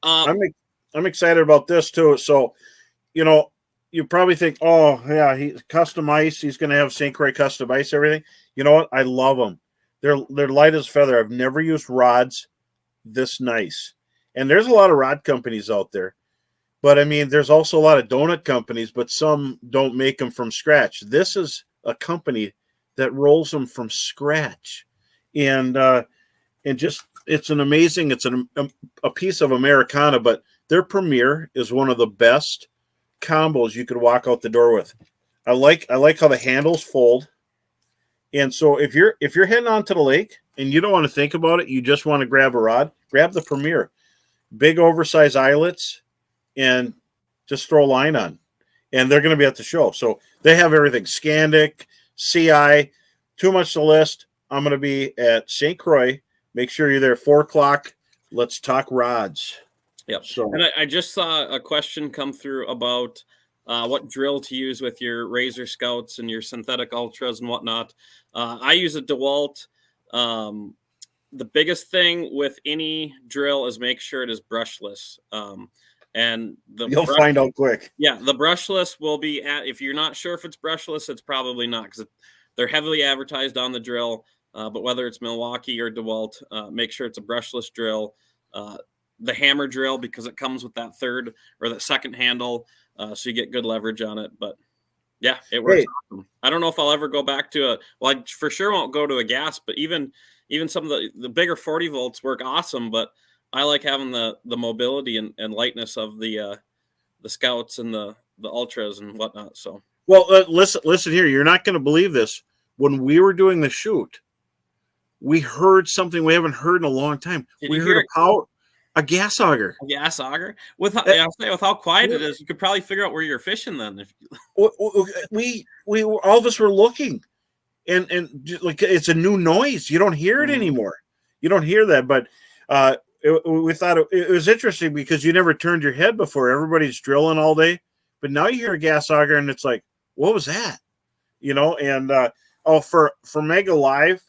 I'm excited about this too. So, you probably think, oh yeah, he's custom ice. He's going to have St. Croix custom ice, everything. You know what? I love them. They're light as feather. I've never used rods this nice. And there's a lot of rod companies out there. But, I mean, there's also a lot of donut companies, but some don't make them from scratch. This is a company that rolls them from scratch. And just it's an amazing – it's a piece of Americana, but their Premier is one of the best combos you could walk out the door with. I like how the handles fold. And so if you're heading onto the lake and you don't want to think about it, you just want to grab a rod, grab the Premier. Big oversized eyelets, and just throw a line on. And they're going to be at the show. So they have everything. Scandic, CI, too much to list. I'm going to be at St. Croix. Make sure you're there 4 o'clock. Let's talk rods. Yep. So And I just saw a question come through about what drill to use with your Razor Scouts and your synthetic ultras and whatnot. I use a DeWalt. The biggest thing with any drill is make sure it is brushless. And the you'll find out quick. yeah, the brushless will be at, if you're not sure if it's brushless, it's probably not, because they're heavily advertised on the drill. But whether it's Milwaukee or DeWalt, make sure it's a brushless drill. The hammer drill, because it comes with that third or that second handle, so you get good leverage on it. But yeah, it works awesome. I don't know if I'll ever go back to I for sure won't go to a gas, but even some of the bigger 40 volts work awesome. But I like having the mobility and lightness of the Scouts and the ultras and whatnot. So well, listen here. You're not going to believe this. When we were doing the shoot, we heard something we haven't heard in a long time. We heard a gas auger. A gas auger. With how quiet it is, you could probably figure out where you're fishing then. We all of us were looking, and like it's a new noise. You don't hear it anymore. You don't hear that, but we thought it was interesting because you never turned your head before. Everybody's drilling all day, but now you hear a gas auger, and it's like, what was that? And for Mega Live,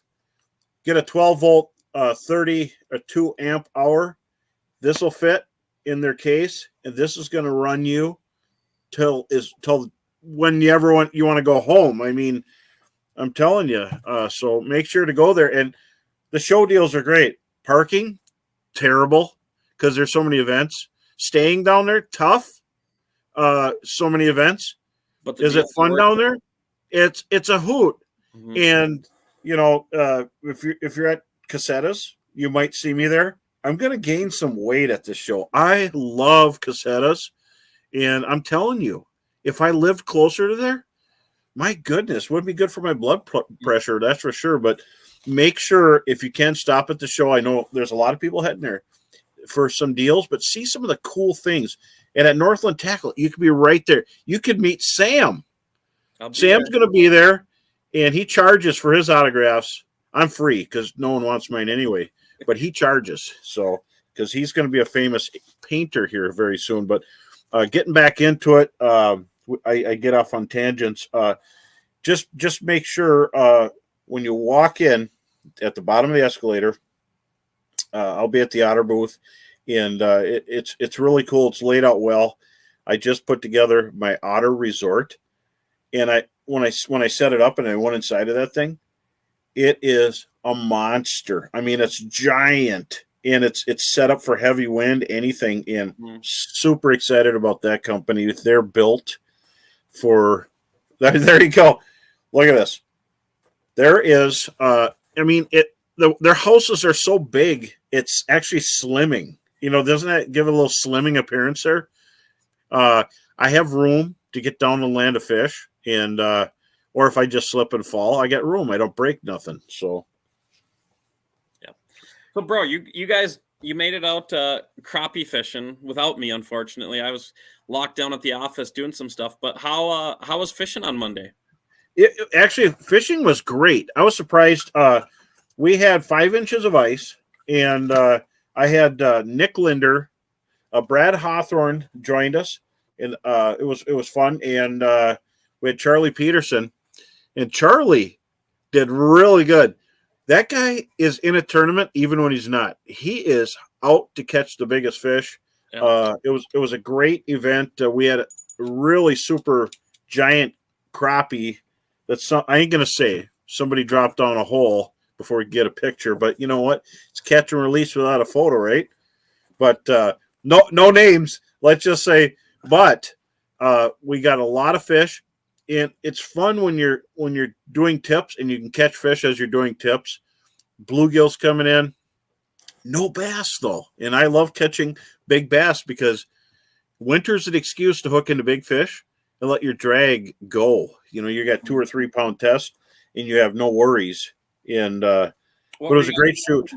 get a 12 volt, 32 amp hour. This will fit in their case, and this is going to run you till whenever you want to go home. I mean, I'm telling you. So make sure to go there. And the show deals are great. Parking, terrible, because there's so many events. Staying down there, tough. So many events. But is it fun down there? It's a hoot. Mm-hmm. And if you're at Casetas, you might see me there. I'm going to gain some weight at this show. I love Casetas, and I'm telling you, if I lived closer to there, my goodness, would be good for my blood pressure, that's for sure. But make sure, if you can, stop at the show. I know there's a lot of people heading there for some deals, but see some of the cool things. And at Northland Tackle, you could be right there. You could meet Sam. Sam's going to be there, and he charges for his autographs. I'm free because no one wants mine anyway. But he charges, so because he's going to be a famous painter here very soon. But getting back into it, I get off on tangents. Just make sure when you walk in at the bottom of the escalator, I'll be at the Otter booth, and it's really cool. It's laid out well. I just put together my Otter Resort, and when I set it up and I went inside of that thing, it is a monster. I mean, it's giant, and it's set up for heavy wind, anything. And super excited about that company. They're built for. There you go. Look at this. There is. I mean, their houses are so big. It's actually slimming. Doesn't that give a little slimming appearance there? I have room to get down and land a fish, and or if I just slip and fall, I got room. I don't break nothing. So. So, bro, you guys, you made it out crappie fishing without me, unfortunately. I was locked down at the office doing some stuff. But how was fishing on Monday? Actually, fishing was great. I was surprised. We had 5 inches of ice, and I had Nick Linder, Brad Hawthorne joined us, and it was fun. And we had Charlie Peterson, and Charlie did really good. That guy is in a tournament even when he's not. He is out to catch the biggest fish. Yeah. It was a great event. We had a really super giant crappie. I ain't gonna say somebody dropped down a hole before we get a picture, but you know what? It's catch and release without a photo, right? But no names. Let's just say. But we got a lot of fish. And it's fun when you're doing tips and you can catch fish as you're doing tips. Bluegills coming in. No bass, though. And I love catching big bass because winter's an excuse to hook into big fish and let your drag go. You got 2 or 3 pound test and you have no worries. And but it was a great shoot.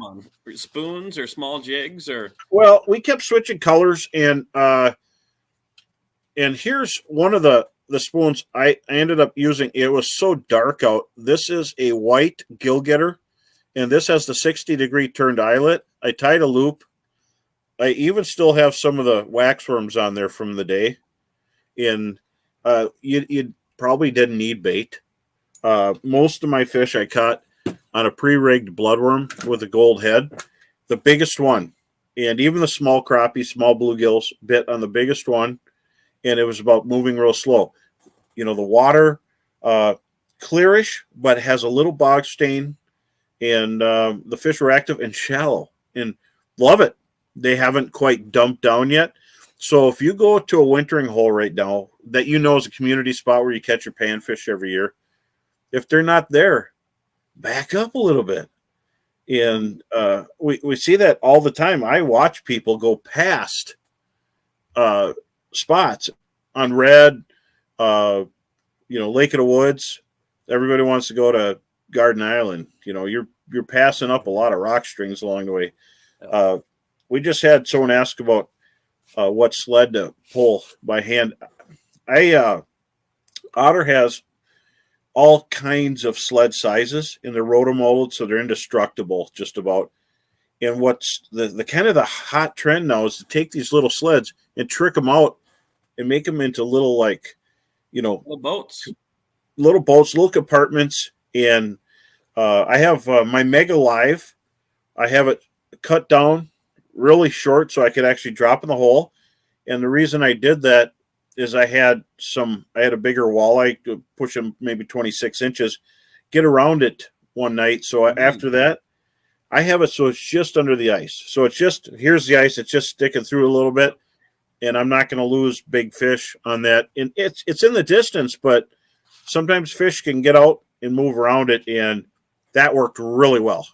Spoons or small jigs or? Well, we kept switching colors, and here's one of the spoons I ended up using. It was so dark out. This is a white gill getter, and this has the 60-degree turned eyelet. I tied a loop I even still have some of the waxworms on there from the day. And you probably didn't need bait. Most of my fish I caught on a pre-rigged bloodworm with a gold head, the biggest one. And even the small crappie, small bluegills bit on the biggest one. And it was about moving real slow. You know, the water, clearish, but has a little bog stain. And the fish were active and shallow. And love it. They haven't quite dumped down yet. So if you go to a wintering hole right now that you know is a community spot where you catch your panfish every year, if they're not there, back up a little bit. And we see that all the time. I watch people go past spots on Red, Lake of the Woods. Everybody wants to go to Garden Island. You know, you're passing up a lot of rock strings along the way. We just had someone ask about what sled to pull by hand. Otter has all kinds of sled sizes, and they're rotomolded, so they're indestructible just about. And what's the kind of the hot trend now is to take these little sleds and trick them out and make them into little, like, little boats, little compartments. And I have my Mega Live. I have it cut down really short so I could actually drop in the hole. And the reason I did that is I had a bigger walleye to push him maybe 26 inches, get around it one night. So after that, I have it so it's just under the ice. So here's the ice. It's just sticking through a little bit, and I'm not going to lose big fish on that. And it's in the distance, but sometimes fish can get out and move around it, and that worked really well.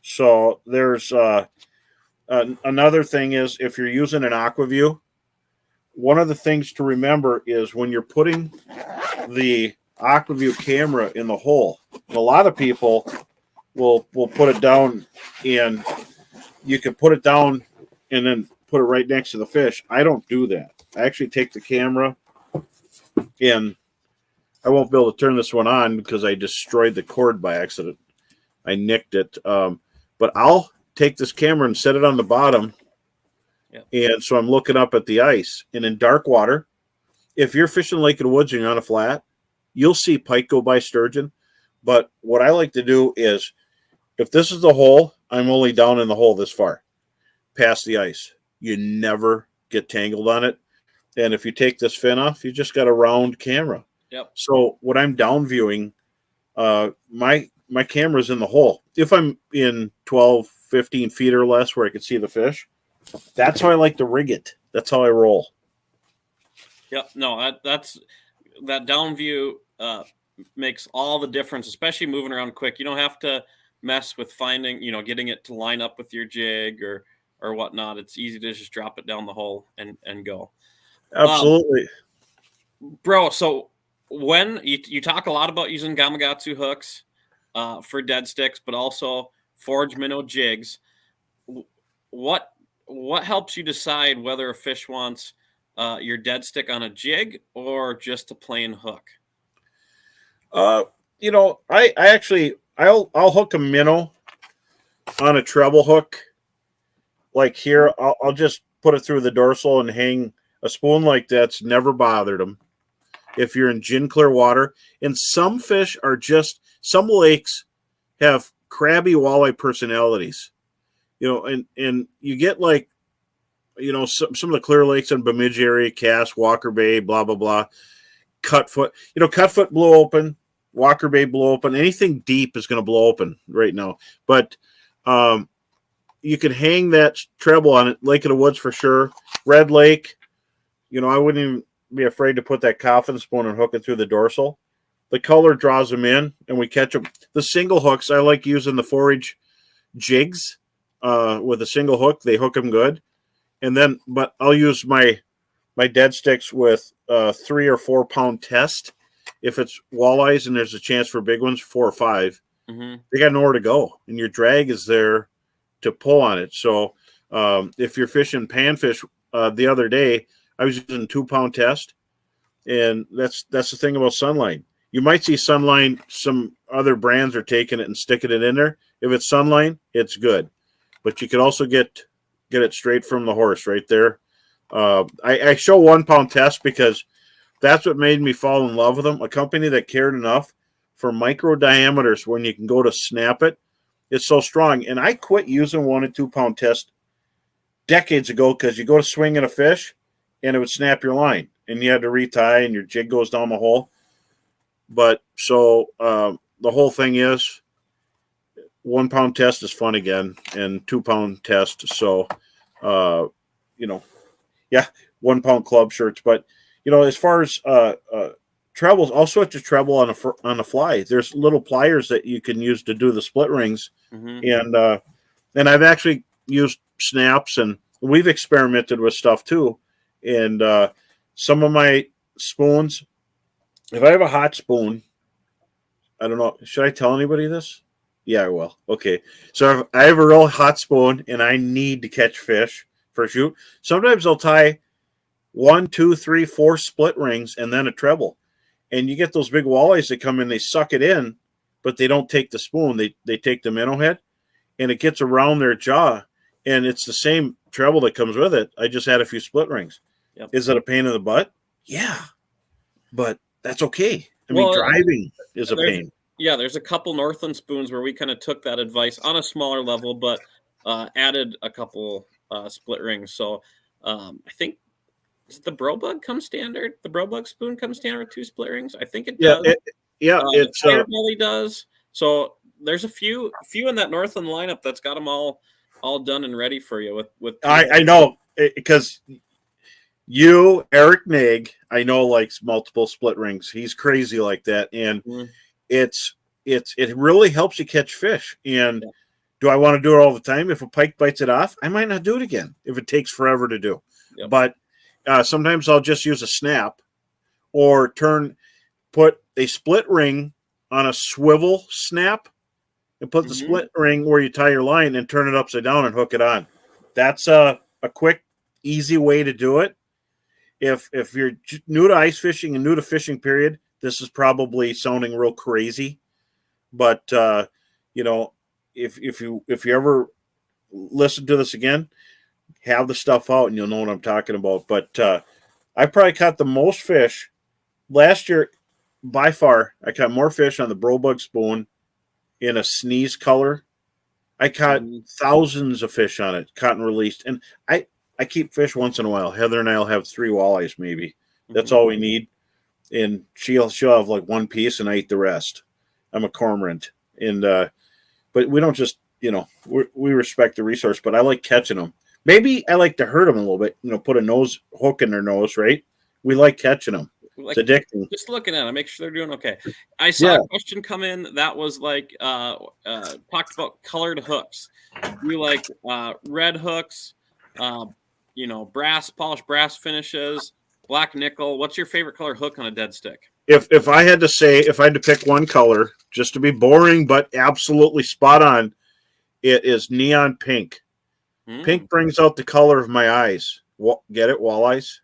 So there's another thing is if you're using an AquaView, one of the things to remember is when you're putting the AquaView camera in the hole, and a lot of people will put it down, and you can put it down and then put it right next to the fish. I don't do that. I actually take the camera, and I won't be able to turn this one on because I destroyed the cord by accident. I nicked it. But I'll take this camera and set it on the bottom. Yep. And so I'm looking up at the ice. And in dark water, if you're fishing Lake of the Woods and you're on a flat, you'll see pike go by sturgeon. But what I like to do is, if this is the hole, I'm only down in the hole this far, past the ice. You never get tangled on it. And if you take this fin off, you just got a round camera. Yep. So when I'm down viewing, my camera's in the hole. If I'm in 12, 15 feet or less where I can see the fish, that's how I like to rig it. That's how I roll. Yep. No, that down view makes all the difference, especially moving around quick. You don't have to mess with finding, getting it to line up with your jig or whatnot. It's easy to just drop it down the hole and go. Absolutely. Bro, so when you talk a lot about using Gamakatsu hooks for dead sticks, but also forage minnow jigs, what helps you decide whether a fish wants your dead stick on a jig or just a plain hook? I'll hook a minnow on a treble hook. Like here, I'll just put it through the dorsal and hang a spoon like that's never bothered them. If you're in gin clear water, and some lakes have crabby walleye personalities, and you get some of the clear lakes in Bemidji area, Cass, Walker Bay, blah, blah, blah, Cutfoot, Cutfoot blew open, Walker Bay blew open, anything deep is going to blow open right now. But you could hang that treble on it, Lake of the Woods for sure. Red Lake, I wouldn't even be afraid to put that coffin spoon and hook it through the dorsal. The color draws them in, and we catch them. The single hooks, I like using the forage jigs with a single hook. They hook them good. But I'll use my dead sticks with 3 or 4 pound test. If it's walleyes and there's a chance for big ones, 4 or 5, they got nowhere to go, and your drag is there to pull on it. So if you're fishing panfish, the other day I was using 2 pound test, and that's the thing about Sunline. You might see Sunline, some other brands are taking it and sticking it in there. If it's Sunline, it's good, but you could also get get it straight from the horse right there. I show 1 pound test because that's what made me fall in love with them. A company that cared enough for micro diameters when you can go to snap it. It's so strong. And I quit using 1 and 2 pound test decades ago because you go to swing at a fish and it would snap your line and you had to retie and your jig goes down the hole. But so the whole thing is 1 pound test is fun again and 2 pound test. So, 1 pound club shirts. But, as far as trebles, all sorts of treble on a fly. There's little pliers that you can use to do the split rings. And I've actually used snaps, and we've experimented with stuff too. And some of my spoons, if I have a hot spoon, I don't know, should I tell anybody this? Yeah, I will. Okay. So if I have a real hot spoon and I need to catch fish for a shoot, sometimes I'll tie 1, 2, 3, 4 split rings and then a treble. And you get those big walleyes that come in, they suck it in, but they don't take the spoon. They take the minnow head, and it gets around their jaw, and it's the same treble that comes with it. I just had a few split rings. Yep. Is it a pain in the butt? Yeah, but that's okay. I mean, driving is a pain. Yeah, there's a couple Northland spoons where we kind of took that advice on a smaller level, but added a couple split rings. So I think does the Brobug come standard? The Brobug spoon comes standard with 2 split rings? I think it does. It's the Belly does. So there's a few in that Northland lineup that's got them all done and ready for you. With I know because you, Eric Nag, I know likes multiple split rings. He's crazy like that, and it really helps you catch fish. And do I want to do it all the time? If a pike bites it off, I might not do it again if it takes forever to do. Yep. But sometimes I'll just use a snap or put a split ring on a swivel snap and put the split ring where you tie your line and turn it upside down and hook it on. That's a quick, easy way to do it. If you're new to ice fishing and new to fishing period, this is probably sounding real crazy. But if you ever listen to this again, have the stuff out and you'll know what I'm talking about. But I probably caught the most fish last year by far. I caught more fish on the Brobug spoon in a sneeze color. I caught thousands of fish on it, caught and released. And I keep fish once in a while. Heather and I'll have 3 walleyes maybe. That's all we need. And she'll have like 1 piece and I eat the rest. I'm a cormorant. And but we don't just, we respect the resource, but I like catching them. Maybe I like to hurt them a little bit, put a nose hook in their nose, right? We like catching them. It's addicting. Just looking at them, make sure they're doing okay. I saw a question come in that was like talked about colored hooks. You like red hooks, polished brass finishes, black nickel. What's your favorite color hook on a dead stick? If I had to pick one color, just to be boring but absolutely spot on, it is neon pink. Pink brings out the color of my eyes. Get it? Walleyes.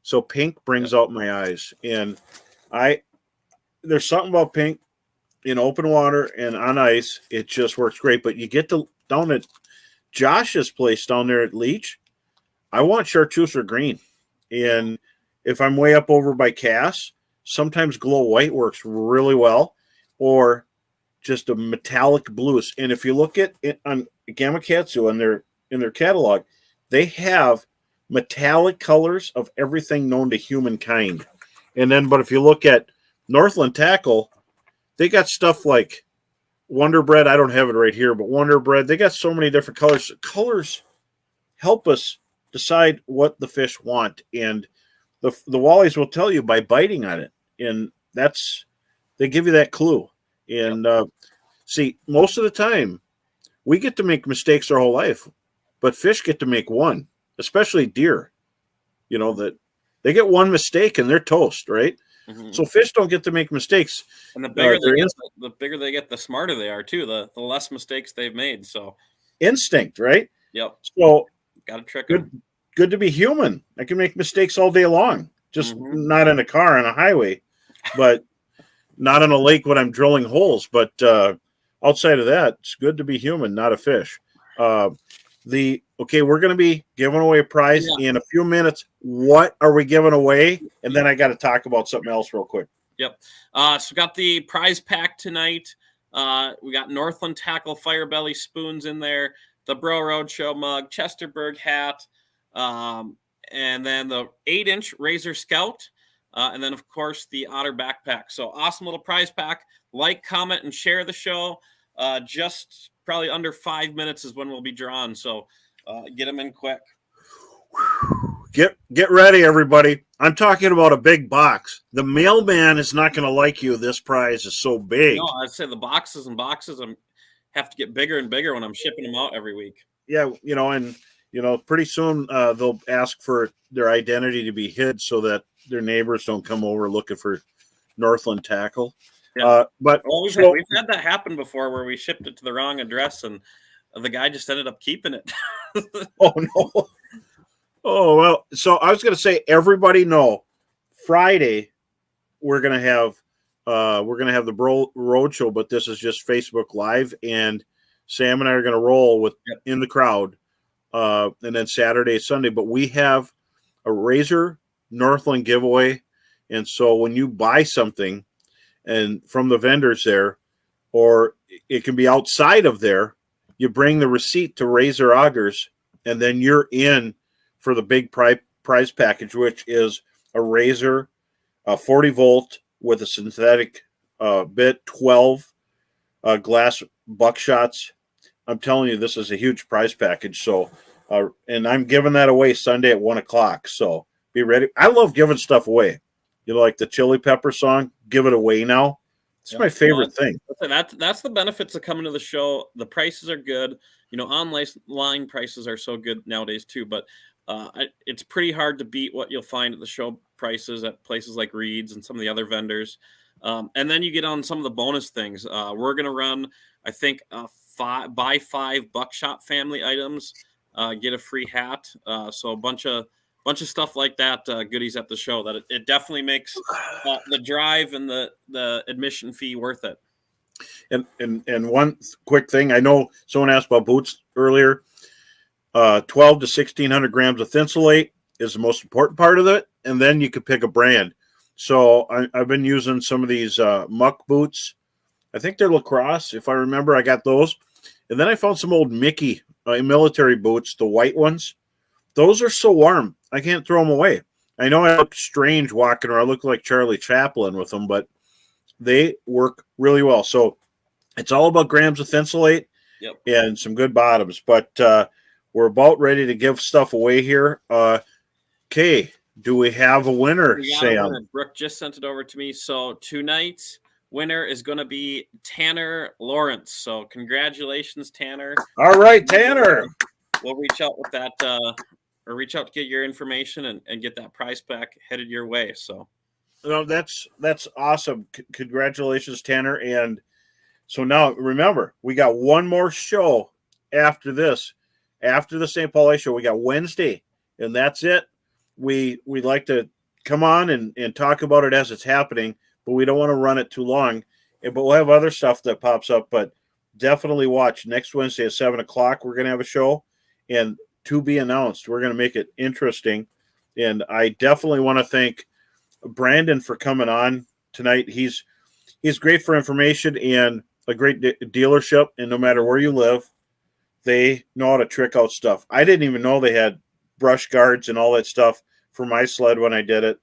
So pink brings out my eyes. And there's something about pink in open water and on ice. It just works great. But you get down at Josh's place down there at Leech, I want chartreuse or green. And if I'm way up over by Cass, sometimes glow white works really well, or just a metallic blues. And if you look at it on Gamakatsu in their catalog, they have metallic colors of everything known to humankind. And then, but if you look at Northland Tackle, they got stuff like Wonder Bread. I don't have it right here, but Wonder Bread. They got so many different colors. Colors help us decide what the fish want, and the walleyes will tell you by biting on it, and they give you that clue. And see, most of the time, we get to make mistakes our whole life, but fish get to make one, especially deer. That they get one mistake and they're toast, right? So fish don't get to make mistakes. And the bigger they get, the smarter they are too. The less mistakes they've made. So instinct, right? Yep. So got to trick them. Good to be human. I can make mistakes all day long, just not in a car on a highway, but not in a lake when I'm drilling holes. But outside of that, it's good to be human, not a fish. we're going to be giving away a prize in a few minutes. What are we giving away? And then I got to talk about something else real quick. Yep. So we got the prize pack tonight. We got Northland Tackle Fire Belly spoons in there, the Bro Roadshow mug, Chesterburg hat, and then the 8-inch Razor Scout, and then, of course, the Otter backpack. So awesome little prize pack. Like, comment, and share the show. Just probably under 5 minutes is when we'll be drawn. So get them in quick. Get ready, everybody. I'm talking about a big box. The mailman is not going to like you. This prize is so big. No, I'd say the boxes and boxes have to get bigger and bigger when I'm shipping them out every week. Yeah, pretty soon they'll ask for their identity to be hid so that their neighbors don't come over looking for Northland Tackle. Yeah. But we've had that happen before where we shipped it to the wrong address and the guy just ended up keeping it. Oh, no. Oh, well, so I was going to say, everybody know Friday we're going to have the Bro Roadshow, but this is just Facebook Live, and Sam and I are going to roll with in the crowd, and then Saturday, Sunday. But we have a Razor Northland giveaway, and so when you buy something and from the vendors there, or it can be outside of there, you bring the receipt to Razor Augers, and then you're in for the big prize package, which is a Razor 40-volt with a synthetic bit, 12 glass buckshots. I'm telling you, this is a huge prize package. So, and I'm giving that away Sunday at 1:00. So be ready. I love giving stuff away. Like the Chili Pepper song, "Give It Away Now." It's my favorite thing. That's the benefits of coming to the show. The prices are good. Online prices are so good nowadays too, but it's pretty hard to beat what you'll find at the show prices at places like Reed's and some of the other vendors. And then you get on some of the bonus things. We're going to run, I think, buy 5 buckshot family items, get a free hat. So a bunch of stuff like that, goodies at the show that it definitely makes the drive and the admission fee worth it. And one quick thing, I know someone asked about boots earlier. 12 to 1,600 grams of thinsulate is the most important part of it, and then you could pick a brand. So I've been using some of these muck boots. I think they're lacrosse, if I remember. I got those, and then I found some old Mickey military boots, the white ones. Those are so warm, I can't throw them away. I know I look strange walking around. I look like Charlie Chaplin with them, but they work really well. So it's all about grams of thinsulate and some good bottoms. But we're about ready to give stuff away here. Okay, do we have a winner, Sam? Brooke just sent it over to me. So tonight's winner is going to be Tanner Lawrence. So congratulations, Tanner. All right, Tanner. We'll reach out with that or reach out to get your information and get that prize pack headed your way. So that's awesome. Congratulations, Tanner. And so now remember, we got one more show after this. After the St. Paul Ice Show, we got Wednesday, and that's it. We'd like to come on and talk about it as it's happening, but we don't want to run it too long. But we'll have other stuff that pops up, but definitely watch next Wednesday at 7:00. We're going to have a show, and to be announced. We're going to make it interesting, and I definitely want to thank Brandon for coming on tonight. He's great for information and a great dealership, and no matter where you live, they know how to trick out stuff. I didn't even know they had brush guards and all that stuff for my sled when I did it.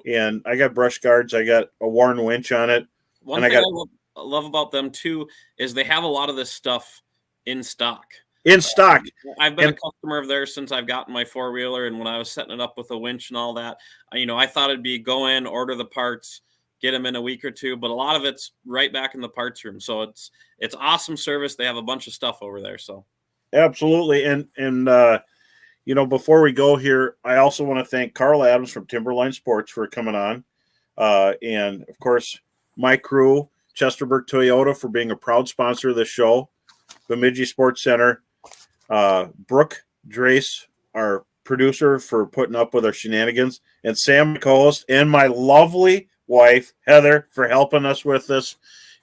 And I got brush guards. I got a Warren winch on it. One thing I love about them, too, is they have a lot of this stuff in stock. I've been a customer of theirs since I've gotten my four-wheeler, and when I was setting it up with a winch and all that, I thought it'd be go in, order the parts, get them in a week or two, but a lot of it's right back in the parts room. So it's awesome service. They have a bunch of stuff over there. So absolutely. And before we go here, I also want to thank Carl Adams from Timberline Sports for coming on. And of course, my crew, Chesterburg Toyota, for being a proud sponsor of the show, Bemidji Sports Center, Brooke Drace, our producer, for putting up with our shenanigans, and Sam, my co-host, and my lovely wife, Heather, for helping us with this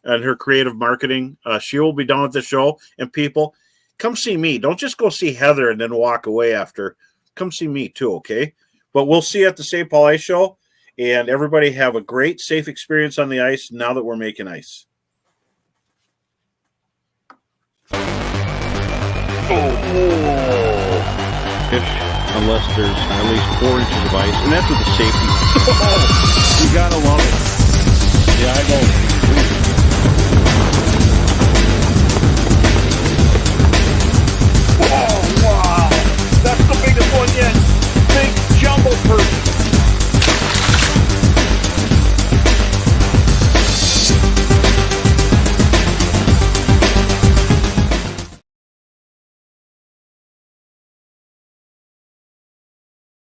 and her creative marketing. She will be done with the show. And people, come see me. Don't just go see Heather and then walk away after. Come see me too, okay? But we'll see you at the St. Paul Ice Show, and everybody have a great, safe experience on the ice now that we're making ice. Fish unless there's at least 4 inches of ice, and that's with the safety. You gotta love it.